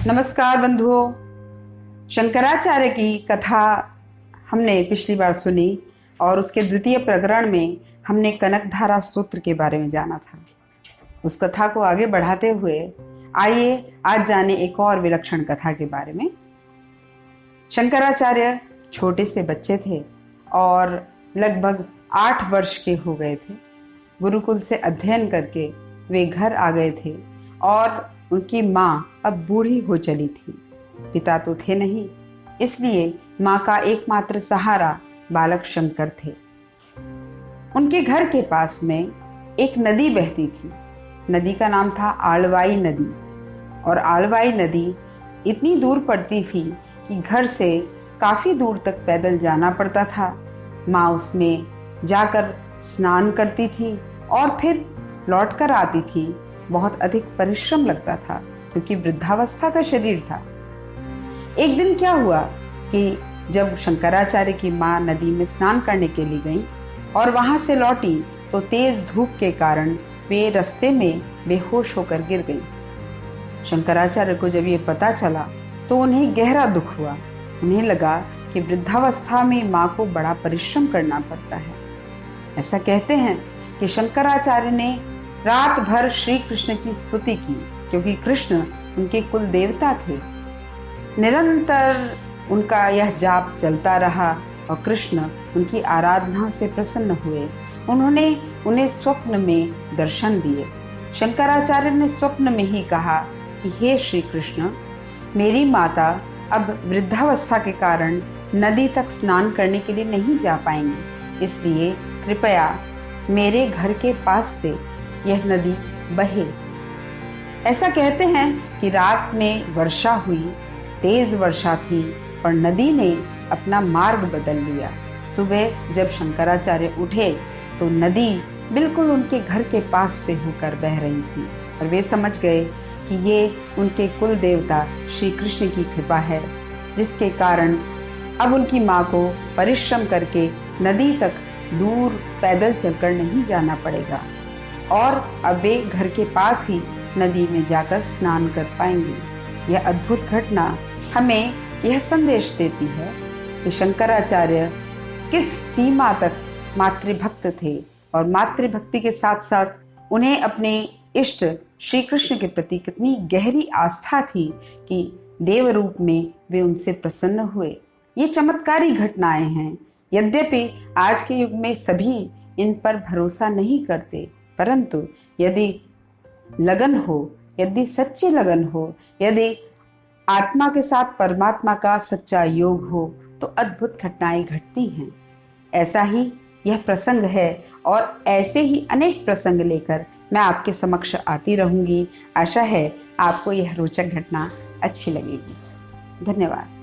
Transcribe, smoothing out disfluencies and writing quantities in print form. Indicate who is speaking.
Speaker 1: नमस्कार बंधुओं। शंकराचार्य की कथा हमने पिछली बार सुनी और उसके द्वितीय प्रकरण में हमने कनकधारा स्तोत्र के बारे में जाना था। उस कथा को आगे बढ़ाते हुए आइए आज जाने एक और विलक्षण कथा के बारे में। शंकराचार्य छोटे से बच्चे थे और लगभग 8 वर्ष के हो गए थे। गुरुकुल से अध्ययन करके वे घर आ गए थे और उनकी माँ अब बूढ़ी हो चली थी। पिता तो थे नहीं, इसलिए माँ का एकमात्र सहारा बालक शंकर थे। उनके घर के पास में एक नदी बहती थी। नदी का नाम था आलवाई नदी और आलवाई नदी इतनी दूर पड़ती थी कि घर से काफी दूर तक पैदल जाना पड़ता था। माँ उसमें जाकर स्नान करती थी और फिर लौट कर आती थी। बहुत अधिक परिश्रम लगता था क्योंकि वृद्धावस्था का शरीर था। एक दिन क्या हुआ कि जब शंकराचार्य की माँ नदी में स्नान करने के लिए गई और वहां से लौटी तो तेज धूप के कारण वे रास्ते में बेहोश होकर गिर गई। शंकराचार्य को जब ये पता चला तो उन्हें गहरा दुख हुआ। उन्हें लगा कि वृद्धावस्था में माँ को बड़ा परिश्रम करना पड़ता है। ऐसा कहते हैं कि शंकराचार्य ने रात भर श्री कृष्ण की स्तुति की क्योंकि कृष्ण उनके कुल देवता थे। निरंतर उनका यह जाप चलता रहा और कृष्ण उनकी आराधना से प्रसन्न हुए। उन्होंने उन्हें स्वप्न में दर्शन दिए। शंकराचार्य ने स्वप्न में ही कहा कि हे श्री कृष्ण, मेरी माता अब वृद्धावस्था के कारण नदी तक स्नान करने के लिए नहीं जा पाएंगी, इसलिए कृपया मेरे घर के पास से यह नदी बहे। ऐसा कहते हैं कि रात में वर्षा हुई, तेज वर्षा थी और नदी ने अपना मार्ग बदल लिया। सुबह जब शंकराचार्य उठे तो नदी बिल्कुल उनके घर के पास से होकर बह रही थी और वे समझ गए कि ये उनके कुल देवता श्री कृष्ण की कृपा है, जिसके कारण अब उनकी माँ को परिश्रम करके नदी तक दूर पैदल चलकर नहीं जाना पड़ेगा और अब वे घर के पास ही नदी में जाकर स्नान कर पाएंगे। यह अद्भुत घटना हमें यह संदेश देती है कि शंकराचार्य किस सीमा तक मातृभक्त थे और मातृभक्ति के साथ साथ उन्हें अपने इष्ट श्री कृष्ण के प्रति कितनी गहरी आस्था थी कि देव रूप में वे उनसे प्रसन्न हुए। ये चमत्कारी घटनाएं हैं। यद्यपि आज के युग में सभी इन पर भरोसा नहीं करते, परंतु यदि लगन हो, यदि सच्ची लगन हो, यदि आत्मा के साथ परमात्मा का सच्चा योग हो तो अद्भुत घटनाएं घटती हैं। ऐसा ही यह प्रसंग है और ऐसे ही अनेक प्रसंग लेकर मैं आपके समक्ष आती रहूंगी। आशा है आपको यह रोचक घटना अच्छी लगेगी। धन्यवाद।